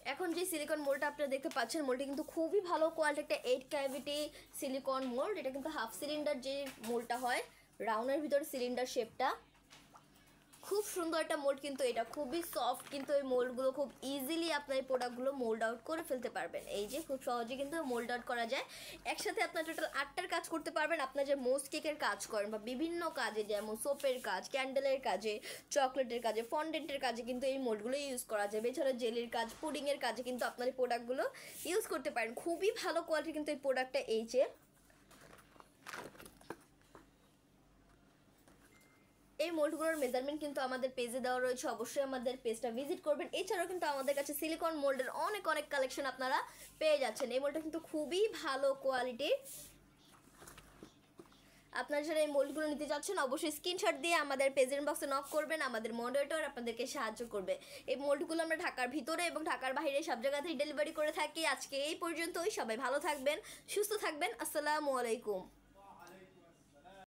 এখন যে সিলিকন মোল্ডটা আপনারা দেখতে পাচ্ছেন, মোল্ডটা কিন্তু খুবই ভালো কোয়ালিটি, একটা 8 ক্যাভিটি সিলিকন মোল্ড। এটা কিন্তু হাফ সিলিন্ডার যে মোল্ডটা হয়, রাউন্ডের ভিতরে সিলিন্ডার শেপটা, খুব সুন্দর একটা মোল্ড। কিন্তু এটা খুবই সফট, কিন্তু এই মোল্ডগুলো খুব ইজিলি আপনার এই প্রোডাক্টগুলো মোল্ড আউট করে ফেলতে পারবেন। এই যে খুব সহজে কিন্তু মোল্ড আউট করা যায়। একসাথে আপনার টোটাল 8টার কাজ করতে পারবেন। আপনার যে মোস্ট কেকের কাজ করেন বা বিভিন্ন কাজে, যেমন সোপের কাজ, ক্যান্ডেলের কাজে, চকলেটের কাজে, ফন্ডেন্টের কাজে কিন্তু এই মোল্ডগুলো ইউজ করা যাবে। এছাড়া জেলির কাজ, পুডিংয়ের কাজে কিন্তু আপনার এই প্রোডাক্টগুলো ইউজ করতে পারেন। খুবই ভালো কোয়ালিটি কিন্তু এই প্রোডাক্টটা। এই মোল্ডগুলোর মেজারমেন্ট কিন্তু আমাদের পেজে দেওয়া রয়েছে, অবশ্যই আমাদের পেজটা ভিজিট করবেন। এছাড়াও কিন্তু আমাদের কাছে সিলিকন মোল্ডের অনেক অনেক কালেকশন আপনারা পেয়ে যাচ্ছেন। এই মোল্ডটা কিন্তু খুবই ভালো কোয়ালিটির। আপনারা যারা এই মোল্ডগুলো নিতে চাচ্ছেন অবশ্যই স্ক্রিনশট দিয়ে আমাদের পেজের বক্সে নক করবেন, আমাদের মডারেটর আপনাদেরকে সাহায্য করবে। এই মোল্ডগুলো আমরা ঢাকার ভিতরে এবং ঢাকার বাইরে সব জায়গাতেই ডেলিভারি করে থাকি। আজকে এই পর্যন্তই, সবাই ভালো থাকবেন, সুস্থ থাকবেন। আসসালামু আলাইকুম।